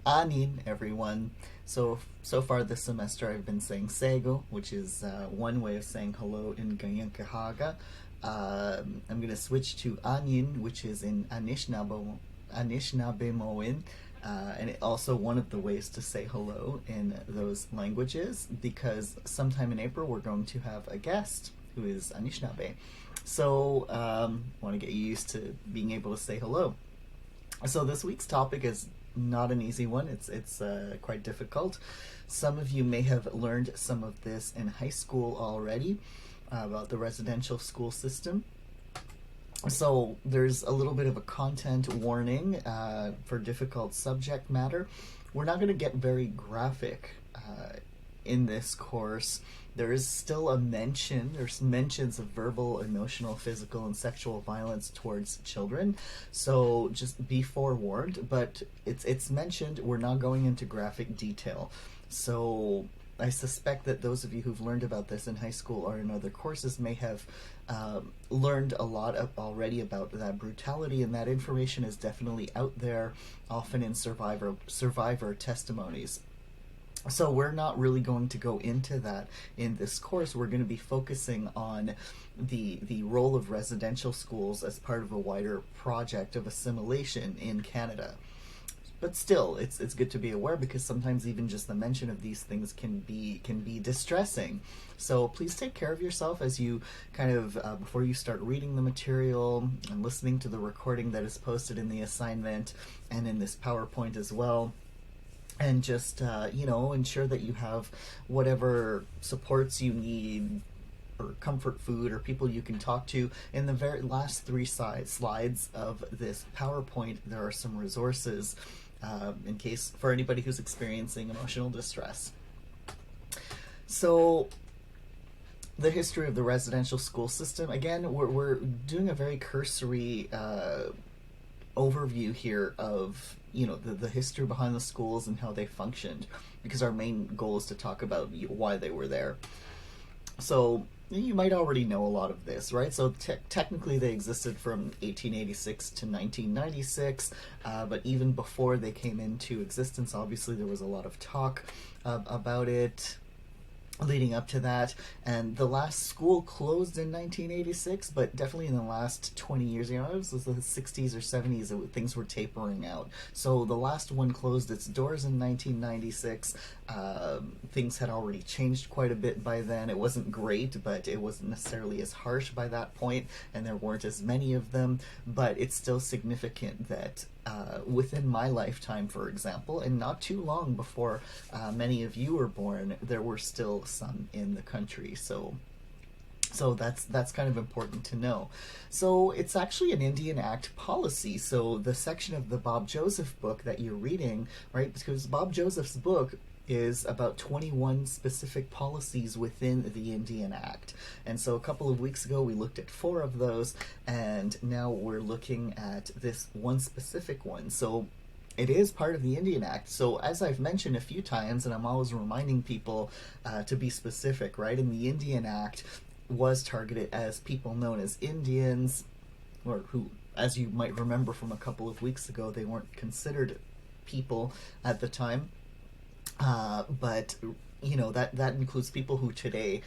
Anin, everyone. So far this semester I've been saying Sego, which is one way of saying hello in Ganyankahaga. I'm going to switch to Anin, which is in Anishinaabemowin, and it also one of the ways to say hello in those languages, because sometime in April we're going to have a guest who is Anishinaabe. So I want to get you used to being able to say hello. So this week's topic is not an easy one. It's quite difficult. Some of you may have learned some of this in high school already about the residential school system. So there's a little bit of a content warning for difficult subject matter. We're not going to get very graphic in this course. There is still there's mentions of verbal, emotional, physical, and sexual violence towards children. So just be forewarned, but it's mentioned. We're not going into graphic detail. So I suspect that those of you who've learned about this in high school or in other courses may have learned a lot already about that brutality, and that information is definitely out there, often in survivor testimonies. So we're not really going to go into that in this course. We're going to be focusing on the role of residential schools as part of a wider project of assimilation in Canada. But still, it's good to be aware, because sometimes even just the mention of these things can be distressing. So please take care of yourself as you kind of before you start reading the material and listening to the recording that is posted in the assignment and in this PowerPoint as well. And just, ensure that you have whatever supports you need, or comfort food, or people you can talk to. In the very last three slides of this PowerPoint, there are some resources in case for anybody who's experiencing emotional distress. So the history of the residential school system, again, we're doing a very cursory overview here of the history behind the schools and how they functioned, because our main goal is to talk about why they were there. So you might already know a lot of this, right? So technically they existed from 1886 to 1996, but even before they came into existence, obviously there was a lot of talk about it leading up to that, and the last school closed in 1986, but definitely in the last 20 years, it was the 60s or 70s, things were tapering out. So the last one closed its doors in 1996. Things had already changed quite a bit by then. It wasn't great, but it wasn't necessarily as harsh by that point, and there weren't as many of them, but it's still significant that within my lifetime, for example, and not too long before many of you were born, there were still some in the country. So that's kind of important to know. So it's actually an Indian Act policy. So the section of the Bob Joseph book that you're reading, right, because Bob Joseph's book is about 21 specific policies within the Indian Act. And so a couple of weeks ago we looked at 4 of those, and now we're looking at this one specific one. So it is part of the Indian Act. So as I've mentioned a few times, and I'm always reminding people to be specific, right? And the Indian Act was targeted as people known as Indians, or who, as you might remember from a couple of weeks ago, they weren't considered people at the time. But that includes people who today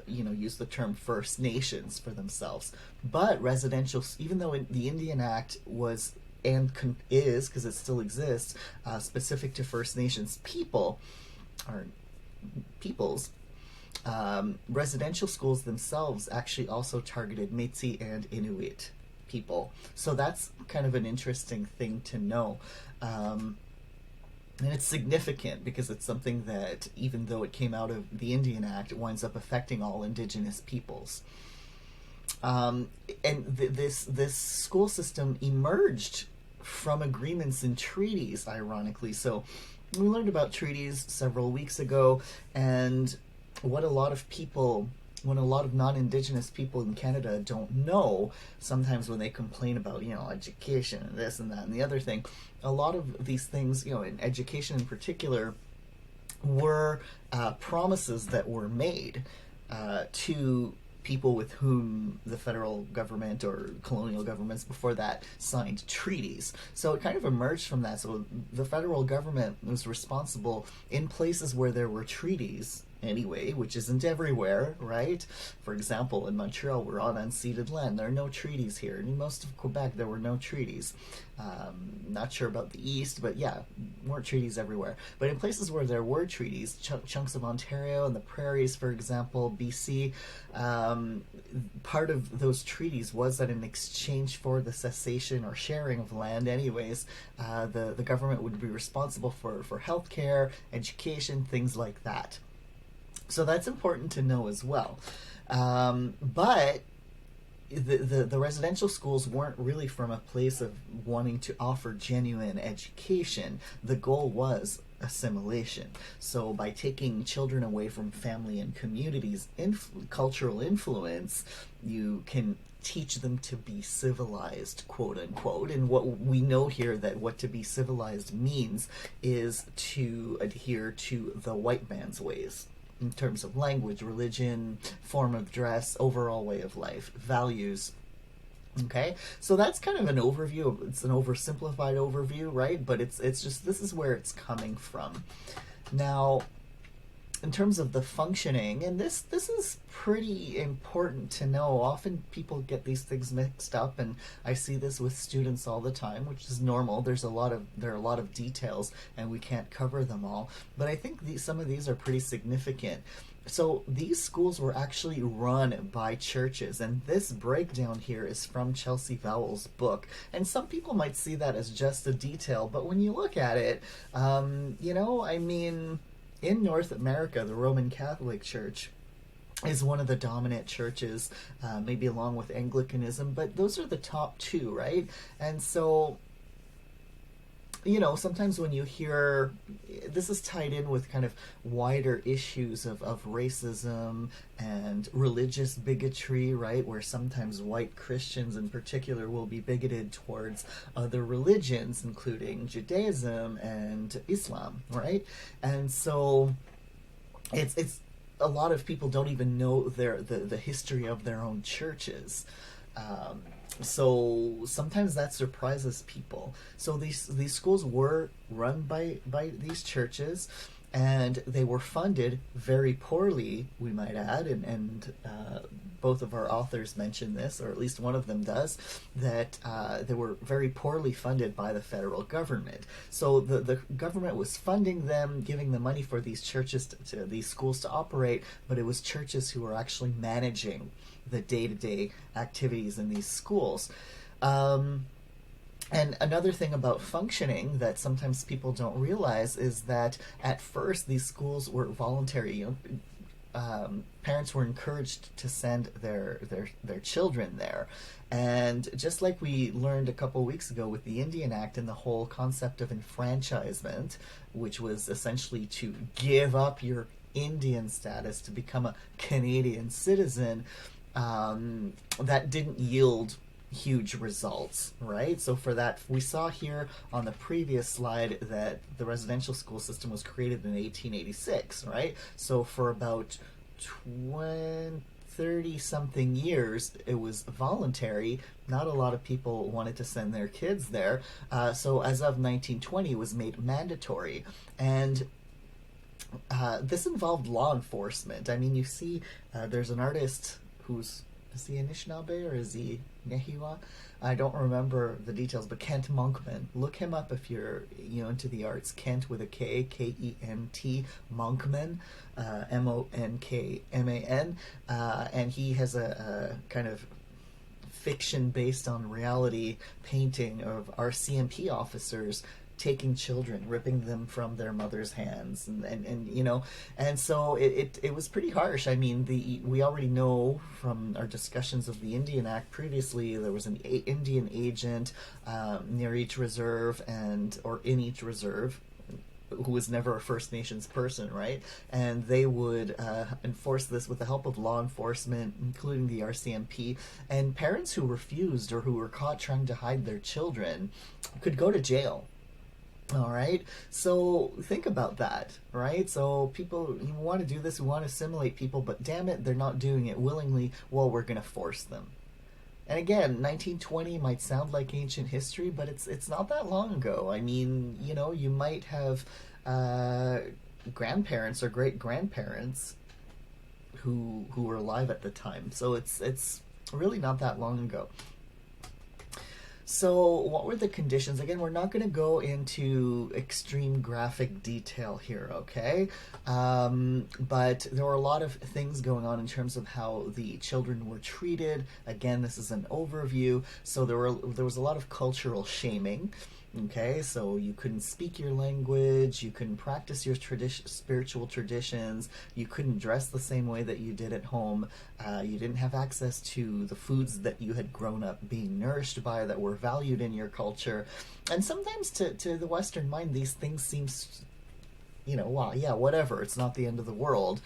use the term First Nations for themselves. But residential, even though the Indian Act was and is, because it still exists, specific to First Nations people or peoples, residential schools themselves actually also targeted Métis and Inuit people. So that's kind of an interesting thing to know. And it's significant because it's something that, even though it came out of the Indian Act, it winds up affecting all Indigenous peoples. And this school system emerged from agreements and treaties, ironically. So we learned about treaties several weeks ago, and what a lot of non-Indigenous people in Canada don't know, sometimes when they complain about, education and this and that and the other thing, a lot of these things, in education in particular, were promises that were made to people with whom the federal government or colonial governments before that signed treaties. So it kind of emerged from that. So the federal government was responsible in places where there were treaties anyway, which isn't everywhere, right? For example, in Montreal, we're on unceded land. There are no treaties here. In most of Quebec, there were no treaties. Not sure about the East, but yeah, weren't treaties everywhere. But in places where there were treaties, chunks of Ontario and the prairies, for example, BC, part of those treaties was that in exchange for the cessation or sharing of land anyways, the government would be responsible for healthcare, education, things like that. So that's important to know as well. But the residential schools weren't really from a place of wanting to offer genuine education. The goal was assimilation. So by taking children away from family and communities, cultural influence, you can teach them to be civilized, quote unquote. And what we know here that what to be civilized means is to adhere to the white man's ways in terms of language, religion, form of dress, overall way of life, values. Okay, so that's kind of an overview. It's an oversimplified overview, right? But it's just, this is where it's coming from. Now, in terms of the functioning, and this is pretty important to know. Often people get these things mixed up, and I see this with students all the time, which is normal. There are a lot of details, and we can't cover them all. But I think some of these are pretty significant. So these schools were actually run by churches, and this breakdown here is from Chelsea Vowell's book. And some people might see that as just a detail, but when you look at it, in North America, the Roman Catholic Church is one of the dominant churches, maybe along with Anglicanism, but those are the top two, right? And so, sometimes when you hear, this is tied in with kind of wider issues of racism and religious bigotry, right? Where sometimes white Christians in particular will be bigoted towards other religions, including Judaism and Islam, right? And so it's a lot of people don't even know the history of their own churches. So sometimes that surprises people. So these schools were run by these churches, and they were funded very poorly, we might add, and both of our authors mention this, or at least one of them does, that they were very poorly funded by the federal government. So the government was funding them, giving the money for these churches to these schools to operate, but it was churches who were actually managing the day-to-day activities in these schools. And another thing about functioning that sometimes people don't realize is that at first these schools were voluntary. Parents were encouraged to send their children there. And just like we learned a couple weeks ago with the Indian Act and the whole concept of enfranchisement, which was essentially to give up your Indian status to become a Canadian citizen, that didn't yield huge results, right? So for that, we saw here on the previous slide that the residential school system was created in 1886, right? So for about 30 something years, it was voluntary. Not a lot of people wanted to send their kids there. So as of 1920, it was made mandatory. And this involved law enforcement. I mean, you see, there's an artist who's, is he Anishinaabe or is he Nehiwa? I don't remember the details, but Kent Monkman. Look him up if you're into the arts. Kent with a K, K-E-N-T, Monkman, M-O-N-K-M-A-N, and he has a kind of fiction based on reality painting of our CMP officers taking children, ripping them from their mother's hands, and so it was pretty harsh. I mean, we already know from our discussions of the Indian Act previously, there was an Indian agent near each reserve or in each reserve, who was never a First Nations person, right? And they would enforce this with the help of law enforcement, including the RCMP. And parents who refused or who were caught trying to hide their children could go to jail. All right. So think about that, right? So people, you want to do this, we want to assimilate people, but damn it, they're not doing it willingly. Well, we're going to force them. And again, 1920 might sound like ancient history, but it's not that long ago. I mean, you might have uh, grandparents or great grandparents who were alive at the time. So it's really not that long ago. So, what were the conditions? Again, we're not going to go into extreme graphic detail here, okay? But there were a lot of things going on in terms of how the children were treated. Again, this is an overview. So there was a lot of cultural shaming. Okay, so you couldn't speak your language, you couldn't practice your spiritual traditions, you couldn't dress the same way that you did at home, you didn't have access to the foods that you had grown up being nourished by that were valued in your culture. And sometimes to the Western mind, these things seem, well, yeah, whatever, it's not the end of the world.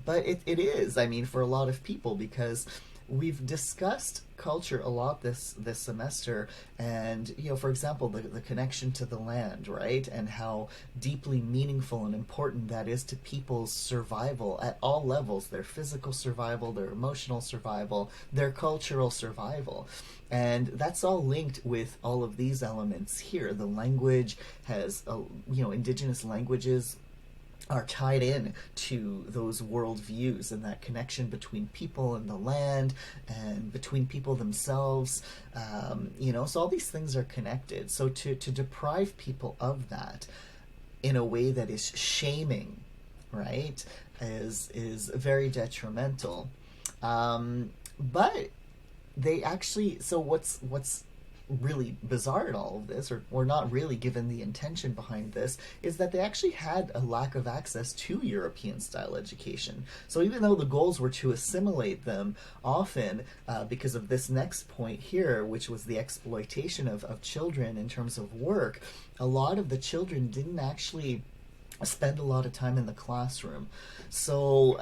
But it is, I mean, for a lot of people, because we've discussed culture a lot this semester, and for example, the connection to the land, right, and how deeply meaningful and important that is to people's survival at all levels, their physical survival, their emotional survival, their cultural survival. And that's all linked with all of these elements here. The language has indigenous languages are tied in to those worldviews and that connection between people and the land and between people themselves. So all these things are connected. So to deprive people of that in a way that is shaming, right, is very detrimental. But they actually, so what's really bizarre in all of this, or not really given the intention behind this, is that they actually had a lack of access to European style education. So even though the goals were to assimilate them, often because of this next point here, which was the exploitation of children in terms of work, a lot of the children didn't actually spend a lot of time in the classroom. So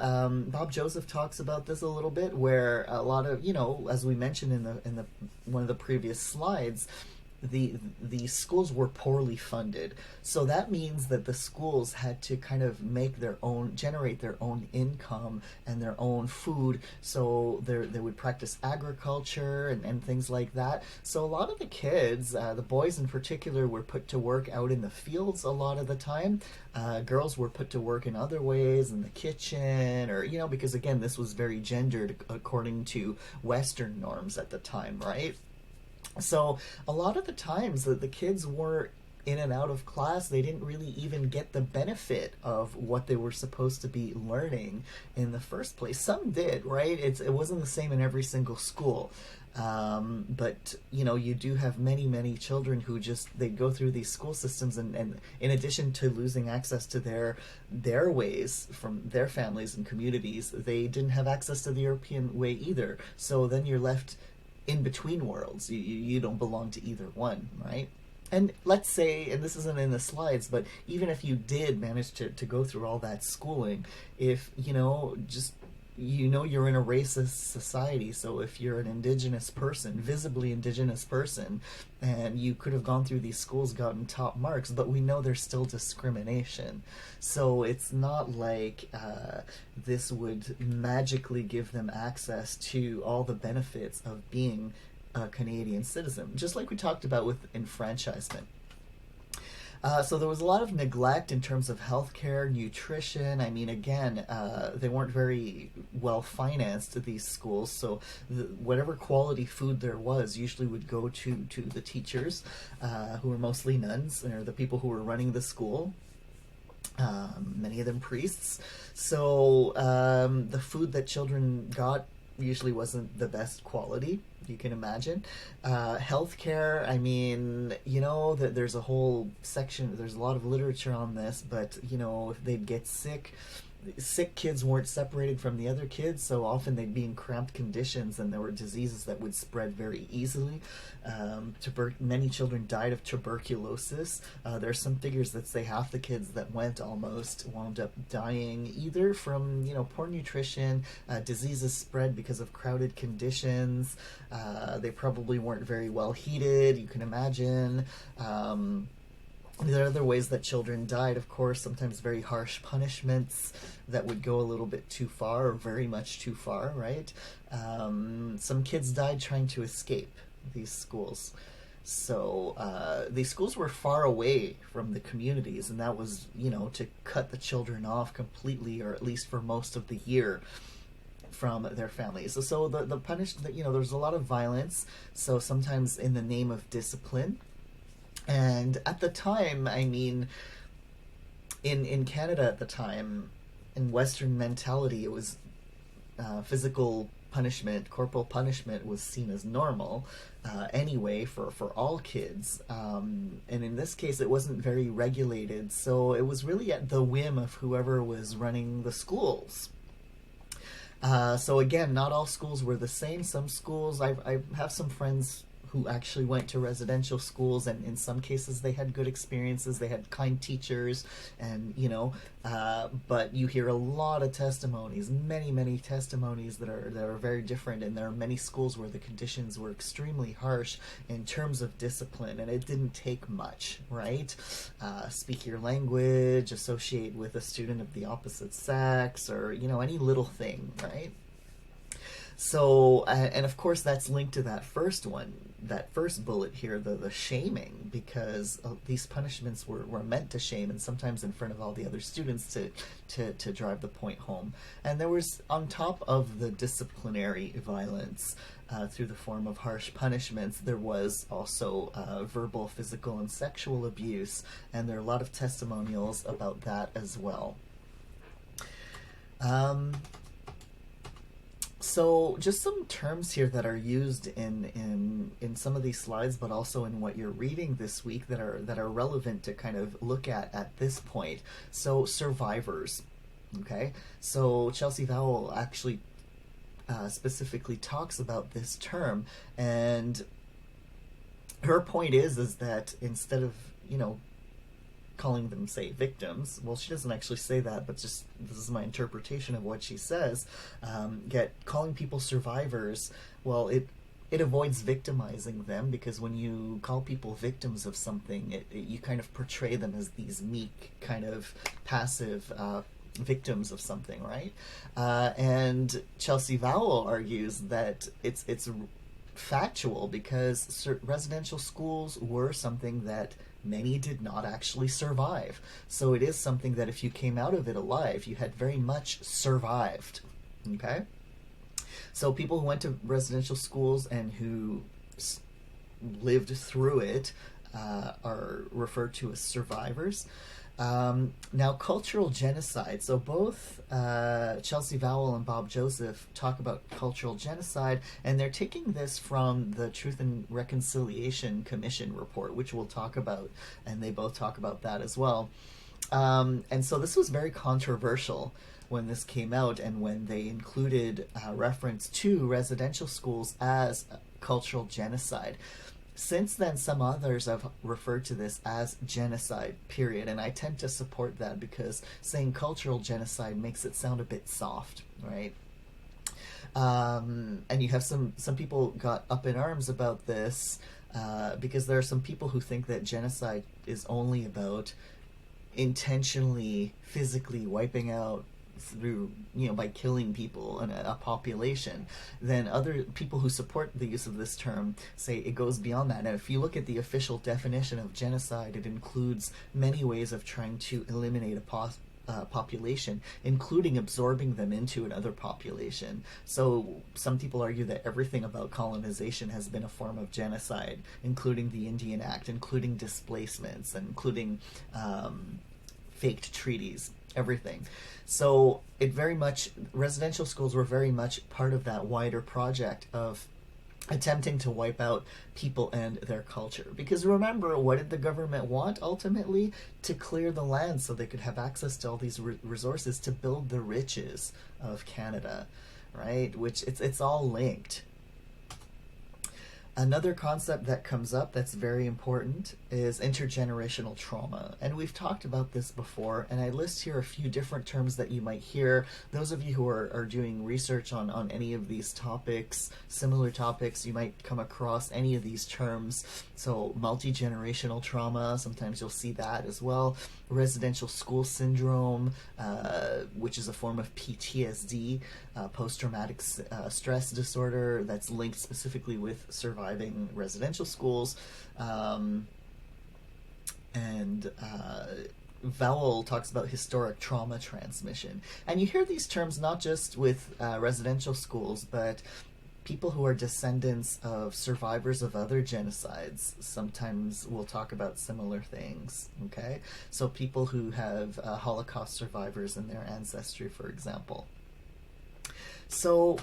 Bob Joseph talks about this a little bit, where a lot of, as we mentioned in the one of the previous slides, the schools were poorly funded. So that means that the schools had to kind of generate their own income and their own food. So they would practice agriculture and things like that. So a lot of the kids, the boys in particular, were put to work out in the fields a lot of the time. Girls were put to work in other ways, in the kitchen, or, because again, this was very gendered according to Western norms at the time, right? So a lot of the times the kids were in and out of class. They didn't really even get the benefit of what they were supposed to be learning in the first place. Some did, right? It wasn't the same in every single school. But you do have many children who they go through these school systems, and in addition to losing access to their ways from their families and communities, they didn't have access to the European way either. So then you're left in between worlds. You don't belong to either one, right? And let's say, and this isn't in the slides, but even if you did manage to go through all that schooling, if you're in a racist society, so if you're an indigenous person, visibly indigenous person, and you could have gone through these schools, gotten top marks, but we know there's still discrimination. So it's not like this would magically give them access to all the benefits of being a Canadian citizen, just like we talked about with enfranchisement. So there was a lot of neglect in terms of healthcare, nutrition. I mean, again, they weren't very well financed, these schools, so whatever quality food there was usually would go to the teachers, who were mostly nuns, or the people who were running the school. Many of them priests. So the food that children got usually wasn't the best quality, you can imagine. Healthcare, I mean, that there's a whole section, there's a lot of literature on this, but, if they'd get sick kids weren't separated from the other kids, so often they'd be in cramped conditions, and there were diseases that would spread very easily. Many children died of tuberculosis. There's some figures that say half the kids that almost wound up dying either from poor nutrition, diseases spread because of crowded conditions. They probably weren't very well heated, you can imagine. There are other ways that children died, of course, sometimes very harsh punishments that would go a little bit too far or very much too far, right? Some kids died trying to escape these schools. So these schools were far away from the communities, and that was, to cut the children off completely, or at least for most of the year, from their families. So the punishment, there's a lot of violence. So sometimes in the name of discipline. And at the time, I mean, in Canada at the time, in Western mentality, it was physical punishment, corporal punishment was seen as normal anyway for all kids. And in this case, it wasn't very regulated, so it was really at the whim of whoever was running the schools. So again, not all schools were the same. Some schools, I have some friends who actually went to residential schools, and in some cases they had good experiences. They had kind teachers, and but you hear a lot of testimonies, many testimonies that are very different. And there are many schools where the conditions were extremely harsh in terms of discipline, and it didn't take much, right? Speak your language, associate with a student of the opposite sex, or any little thing, right? So, and of course that's linked to that first one, that first bullet here, the shaming, because these punishments were meant to shame, and sometimes in front of all the other students to drive the point home. And there was, on top of the disciplinary violence through the form of harsh punishments, there was also verbal, physical, and sexual abuse, and there are a lot of testimonials about that as well. So just some terms here that are used in some of these slides, but also in what you're reading this week, that are relevant to kind of look at this point. So survivors, okay? So Chelsea Vowell actually specifically talks about this term, and her point is that instead of calling them, say, victims. Well, she doesn't actually say that, but just this is my interpretation of what she says. Calling people survivors, well, it avoids victimizing them, because when you call people victims of something, you kind of portray them as these meek, kind of passive victims of something, right? And Chelsea Vowell argues that it's factual, because residential schools were something that many did not actually survive. So it is something that if you came out of it alive, you had very much survived. Okay? So people who went to residential schools and who lived through it are referred to as survivors. Now, cultural genocide. So both Chelsea Vowell and Bob Joseph talk about cultural genocide, and they're taking this from the Truth and Reconciliation Commission report, which we'll talk about, and they both talk about that as well. And so this was very controversial when this came out, and when they included reference to residential schools as cultural genocide. Since then, some others have referred to this as genocide, period, and I tend to support that, because saying cultural genocide makes it sound a bit soft, right? And you have some people got up in arms about this, because there are some people who think that genocide is only about intentionally, physically wiping out through, by killing people and a population. Then other people who support the use of this term say it goes beyond that. And if you look at the official definition of genocide, it includes many ways of trying to eliminate a population, including absorbing them into another population. So some people argue that everything about colonization has been a form of genocide, including the Indian Act, including displacements, and including faked treaties, everything. So residential schools were very much part of that wider project of attempting to wipe out people and their culture. Because remember, what did the government want ultimately? To clear the land so they could have access to all these resources to build the riches of Canada, right? Which it's all linked. Another concept that comes up that's very important is intergenerational trauma. And we've talked about this before, and I list here a few different terms that you might hear. Those of you who are doing research on any of these topics, similar topics, you might come across any of these terms. So multi-generational trauma, sometimes you'll see that as well. Residential school syndrome, which is a form of PTSD, post-traumatic stress disorder that's linked specifically with surviving residential schools. And Vowell talks about historic trauma transmission. And you hear these terms not just with residential schools, but people who are descendants of survivors of other genocides sometimes will talk about similar things, okay? So people who have Holocaust survivors in their ancestry, for example. So,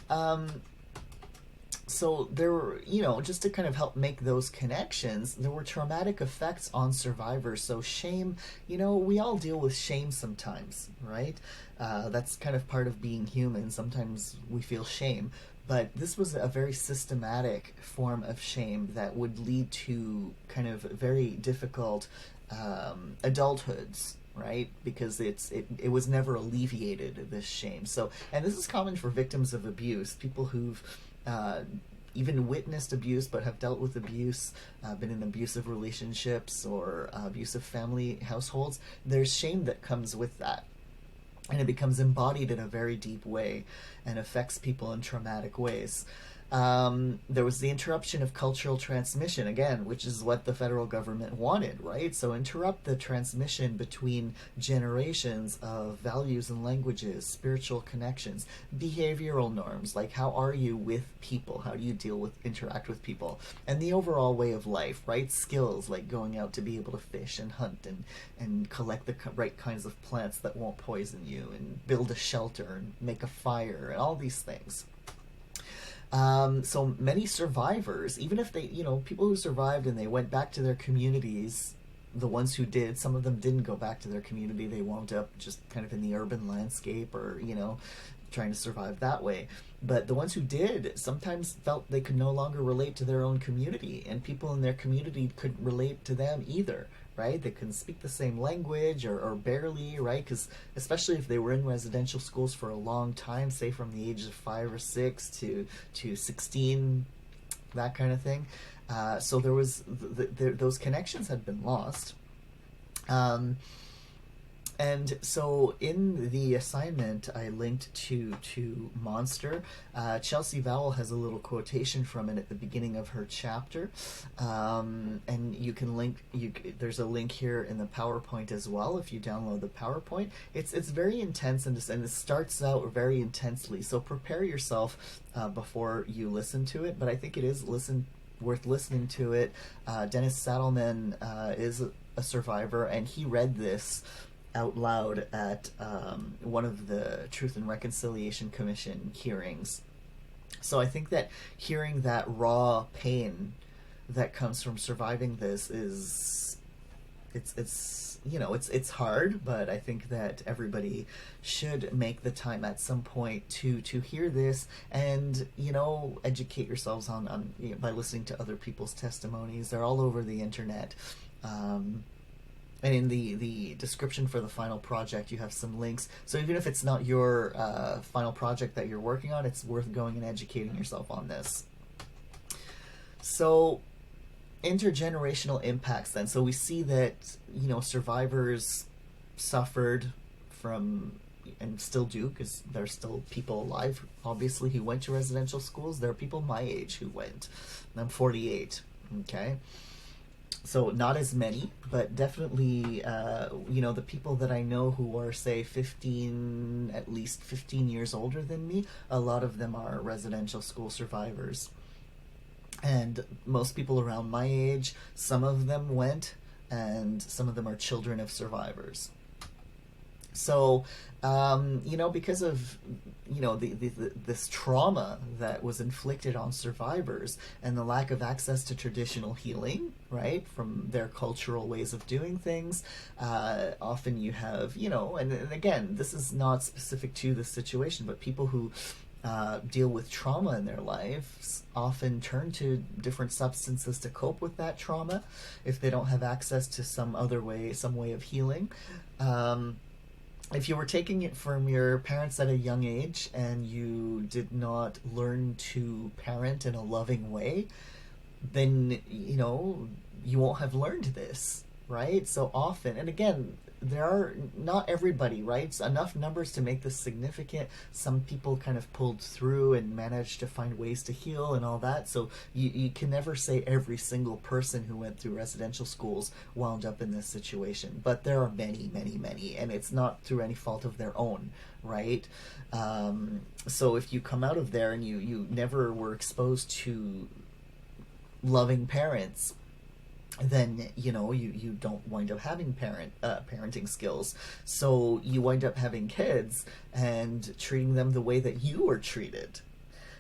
so there were, just to kind of help make those connections, there were traumatic effects on survivors. So shame, we all deal with shame sometimes, right? That's kind of part of being human. Sometimes we feel shame. But this was a very systematic form of shame that would lead to kind of very difficult adulthoods, right? Because it was never alleviated, this shame. So, and this is common for victims of abuse, people who've even witnessed abuse but have dealt with abuse, been in abusive relationships or abusive family households. There's shame that comes with that. And it becomes embodied in a very deep way and affects people in traumatic ways. There was the interruption of cultural transmission, again, which is what the federal government wanted, right? So interrupt the transmission between generations of values and languages, spiritual connections, behavioral norms, like how are you with people? How do you interact with people? And the overall way of life, right? Skills like going out to be able to fish and hunt and collect the right kinds of plants that won't poison you and build a shelter and make a fire and all these things. So many survivors, even if they, people who survived and they went back to their communities, the ones who did, some of them didn't go back to their community. They wound up just kind of in the urban landscape or, trying to survive that way. But the ones who did sometimes felt they could no longer relate to their own community, and people in their community couldn't relate to them either, right? They couldn't speak the same language or barely, right? Because especially if they were in residential schools for a long time, say from the age of 5 or 6 to 16, that kind of thing. So there was those connections had been lost. And so in the assignment, I linked to Monster. Chelsea Vowell has a little quotation from it at the beginning of her chapter. And you can link, there's a link here in the PowerPoint as well if you download the PowerPoint. It's very intense and it starts out very intensely. So prepare yourself before you listen to it. But I think it is worth listening to it. Dennis Saddleman is a survivor, and he read this out loud at one of the Truth and Reconciliation Commission hearings. So I think that hearing that raw pain that comes from surviving this it's hard, but I think that everybody should make the time at some point to hear this and educate yourselves on by listening to other people's testimonies. They're all over the internet. And in the description for the final project, you have some links. So even if it's not your final project that you're working on, it's worth going and educating yourself on this. So intergenerational impacts then. So we see that, survivors suffered from, and still do, because there's still people alive, obviously, who went to residential schools. There are people my age who went. I'm 48, okay? So not as many, but definitely, the people that I know who are, say, at least 15 years older than me, a lot of them are residential school survivors. And most people around my age, some of them went, and some of them are children of survivors. So, because of, this trauma that was inflicted on survivors and the lack of access to traditional healing, right, from their cultural ways of doing things, often you have, and again, this is not specific to this situation, but people who deal with trauma in their lives often turn to different substances to cope with that trauma if they don't have access to some way of healing. Um, if you were taking it from your parents at a young age and you did not learn to parent in a loving way, then you won't have learned this, right? So often, and again, there are not everybody, right? It's enough numbers to make this significant. Some people kind of pulled through and managed to find ways to heal and all that. So you can never say every single person who went through residential schools wound up in this situation. But there are many, many, many, and it's not through any fault of their own, right? So if you come out of there and you never were exposed to loving parents, then you don't wind up having parenting skills, so you wind up having kids and treating them the way that you were treated.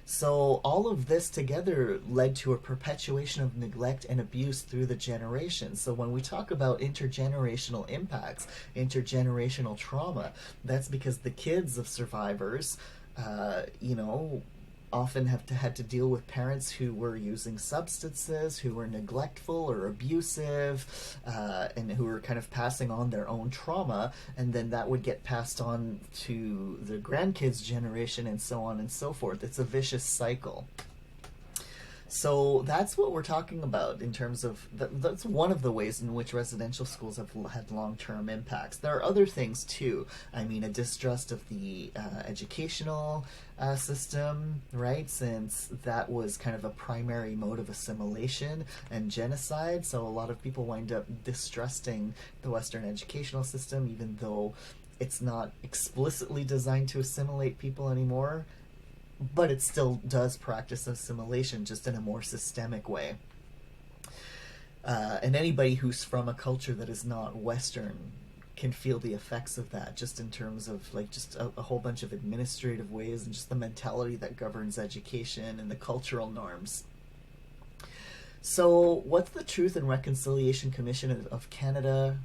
So all of this together led to a perpetuation of neglect and abuse through the generations. So when we talk about intergenerational impacts, intergenerational trauma, that's because the kids of survivors often had to deal with parents who were using substances, who were neglectful or abusive, and who were kind of passing on their own trauma, and then that would get passed on to the grandkids' generation, and so on and so forth. It's a vicious cycle. So that's what we're talking about in terms of that's one of the ways in which residential schools have had long-term impacts. There are other things too. I mean, a distrust of the educational system, right? Since that was kind of a primary mode of assimilation and genocide. So a lot of people wind up distrusting the Western educational system, even though it's not explicitly designed to assimilate people anymore, but it still does practice assimilation, just in a more systemic way. And anybody who's from a culture that is not Western can feel the effects of that, just in terms of like just a whole bunch of administrative ways and just the mentality that governs education and the cultural norms. So what's the Truth and Reconciliation Commission of Canada?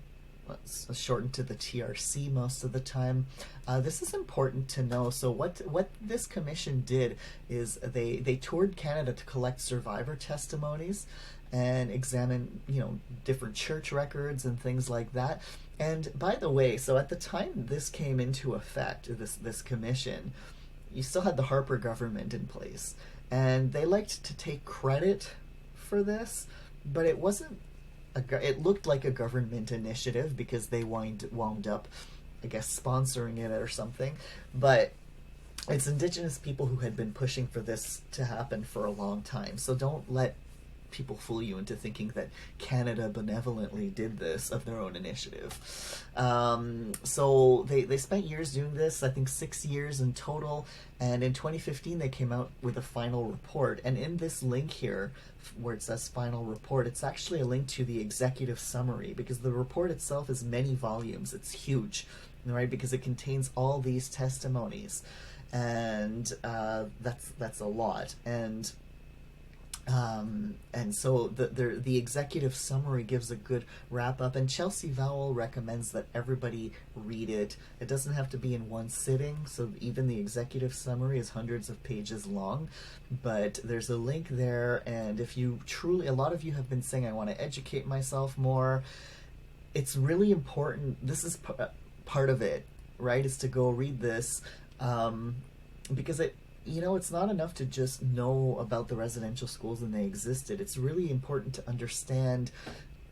It's shortened to the TRC most of the time. This is important to know. So what this commission did is they toured Canada to collect survivor testimonies and examine different church records and things like that. And by the way, so at the time this came into effect, this commission, you still had the Harper government in place, and they liked to take credit for this, but it wasn't. It looked like a government initiative because they wound up, I guess, sponsoring it or something. But it's Indigenous people who had been pushing for this to happen for a long time. So don't let people fool you into thinking that Canada benevolently did this of their own initiative. So they spent years doing this, I think 6 years in total, and in 2015 they came out with a final report. And in this link here, where it says final report, it's actually a link to the executive summary, because the report itself is many volumes. It's huge, right, because it contains all these testimonies, and that's a lot. And so the executive summary gives a good wrap up, and Chelsea Vowell recommends that everybody read it. It doesn't have to be in one sitting, so even the executive summary is hundreds of pages long, but there's a link there. And if you truly, a lot of you have been saying, I want to educate myself more, it's really important. This is part of it, right, is to go read this, because it's not enough to just know about the residential schools and they existed. It's really important to understand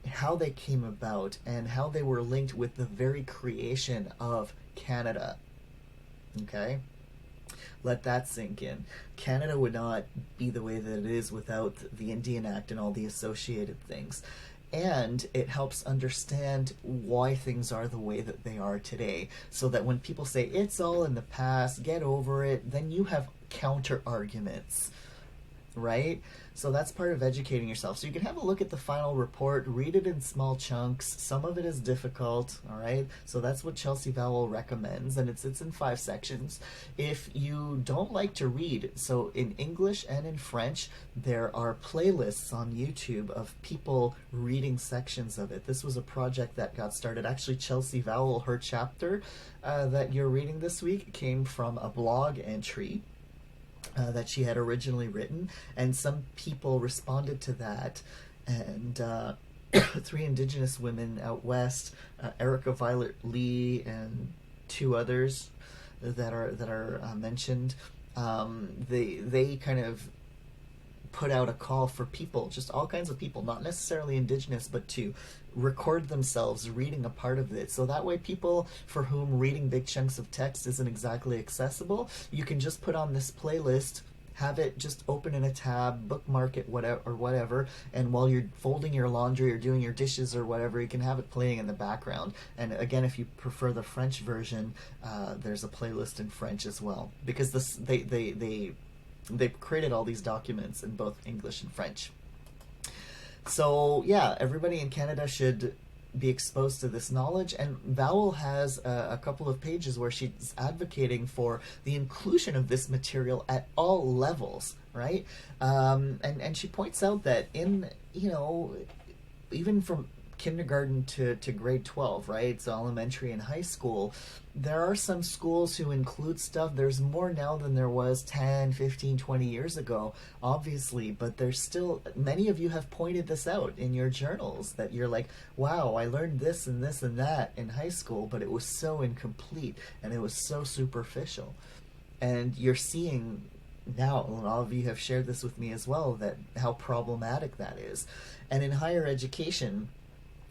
how they came about and how they were linked with the very creation of Canada. Okay? Let that sink in. Canada would not be the way that it is without the Indian Act and all the associated things. And it helps understand why things are the way that they are today, so that when people say it's all in the past, get over it, then you have counter arguments, right? So that's part of educating yourself. So you can have a look at the final report, read it in small chunks. Some of it is difficult, all right? So that's what Chelsea Vowell recommends, and it's in 5 sections. If you don't like to read, so in English and in French, there are playlists on YouTube of people reading sections of it. This was a project that got started. Actually, Chelsea Vowell, her chapter that you're reading this week came from a blog entry that she had originally written, and some people responded to that, and three Indigenous women out west, Erica Violet Lee and two others that are mentioned. They kind of put out a call for people, just all kinds of people, not necessarily Indigenous, but to record themselves reading a part of it. So that way, people for whom reading big chunks of text isn't exactly accessible, you can just put on this playlist, have it just open in a tab, bookmark it, whatever, and while you're folding your laundry or doing your dishes or whatever, you can have it playing in the background. And again, if you prefer the French version, there's a playlist in French as well, because they've created all these documents in both English and French. So yeah, everybody in Canada should be exposed to this knowledge, and Vowell has a couple of pages where she's advocating for the inclusion of this material at all levels, right? And she points out that in, even from kindergarten to grade 12, right? So elementary and high school, there are some schools who include stuff. There's more now than there was 10, 15, 20 years ago, obviously, but there's still, many of you have pointed this out in your journals, that you're like, wow, I learned this and this and that in high school, but it was so incomplete and it was so superficial. And you're seeing now, and all of you have shared this with me as well, that how problematic that is. And in higher education,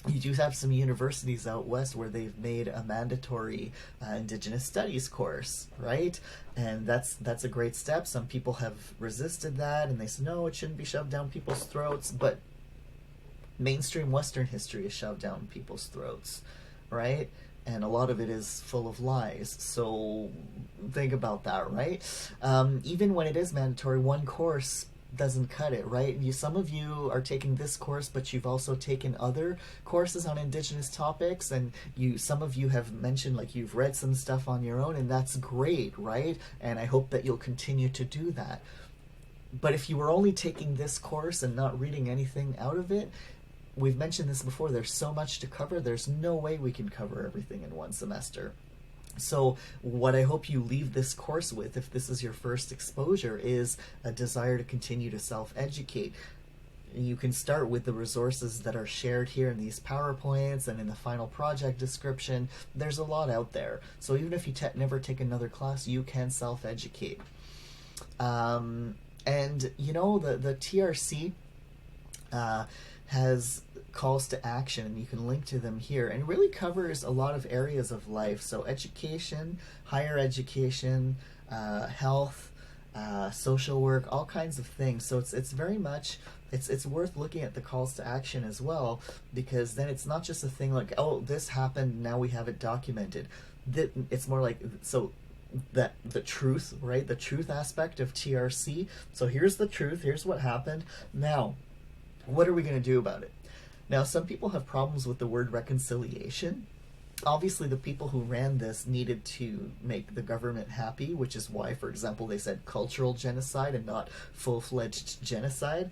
you do have some universities out west where they've made a mandatory Indigenous Studies course, right? And that's a great step. Some people have resisted that, and they say, no, it shouldn't be shoved down people's throats. But mainstream Western history is shoved down people's throats, right? And a lot of it is full of lies. So think about that, right? Even when it is mandatory, one course doesn't cut it, right? Some of you are taking this course, but you've also taken other courses on Indigenous topics, and some of you have mentioned, like, you've read some stuff on your own, and that's great, right? And I hope that you'll continue to do that. But if you were only taking this course and not reading anything out of it, we've mentioned this before, there's so much to cover, there's no way we can cover everything in one semester. So what I hope you leave this course with, if this is your first exposure, is a desire to continue to self-educate. You can start with the resources that are shared here in these PowerPoints and in the final project description. There's a lot out there. So even if you never take another class, you can self-educate. And, the TRC has calls to action, and you can link to them here, and really covers a lot of areas of life. So education, higher education, health, social work, all kinds of things. So it's very much, it's worth looking at the calls to action as well, because then it's not just a thing like, oh, this happened, now we have it documented. It's more like, so that the truth, right? The truth aspect of TRC. So here's the truth, here's what happened. Now, what are we going to do about it? Now, some people have problems with the word reconciliation. Obviously, the people who ran this needed to make the government happy, which is why, for example, they said cultural genocide and not full-fledged genocide.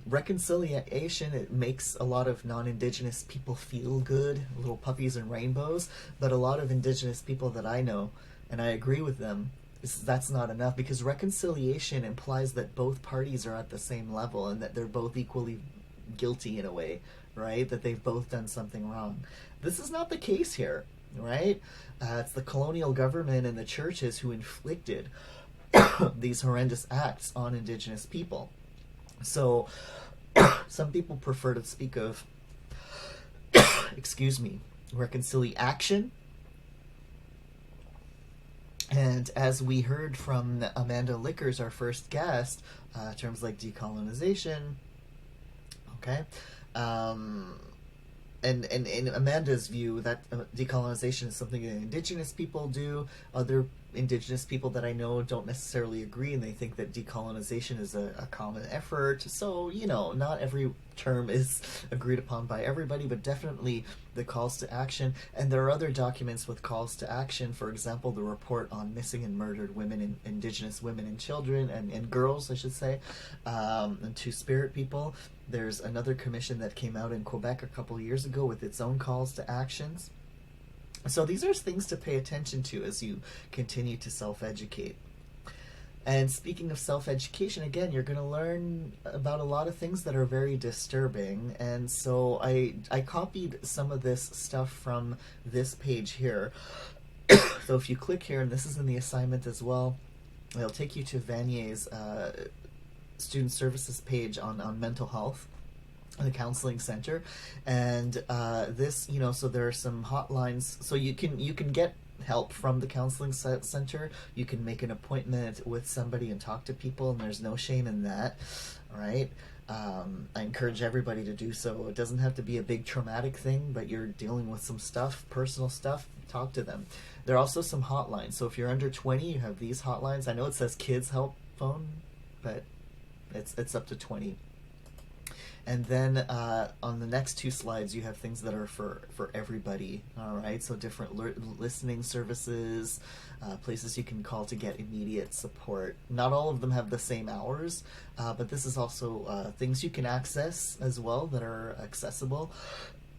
Reconciliation, it makes a lot of non-Indigenous people feel good, little puppies and rainbows, but a lot of Indigenous people that I know, and I agree with them, that's not enough, because reconciliation implies that both parties are at the same level and that they're both equally guilty in a way, right? That they've both done something wrong. This is not the case here, right? It's the colonial government and the churches who inflicted these horrendous acts on Indigenous people. So some people prefer to speak of, reconciliation. And as we heard from Amanda Lickers, our first guest, terms like decolonization, okay, and in Amanda's view, that decolonization is something that Indigenous people do. Other Indigenous people that I know don't necessarily agree, and they think that decolonization is a common effort. So, not every term is agreed upon by everybody, but definitely the calls to action. And there are other documents with calls to action. For example, the report on missing and murdered women, and Indigenous women and children, and girls, I should say, and Two-Spirit people. There's another commission that came out in Quebec a couple years ago with its own calls to actions. So these are things to pay attention to as you continue to self-educate. And speaking of self-education, again, you're going to learn about a lot of things that are very disturbing. And so I copied some of this stuff from this page here. So if you click here, and this is in the assignment as well, it'll take you to Vanier's student services page on mental health, the counseling center. And this, so there are some hotlines, so you can get help from the counseling center. You can make an appointment with somebody and talk to people, and there's no shame in that. All right. I encourage everybody to do so. It doesn't have to be a big traumatic thing, but you're dealing with some stuff, personal stuff, talk to them. There are also some hotlines. So if you're under 20, you have these hotlines. I know it says kids help phone, but it's up to 20. And then on the next two slides, you have things that are for everybody. All right, so different listening services, places you can call to get immediate support. Not all of them have the same hours, but this is also things you can access as well that are accessible.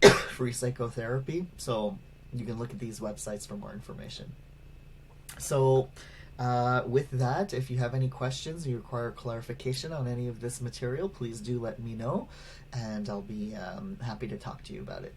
Free psychotherapy. So you can look at these websites for more information. So with that, if you have any questions or you require clarification on any of this material, please do let me know, and I'll be happy to talk to you about it.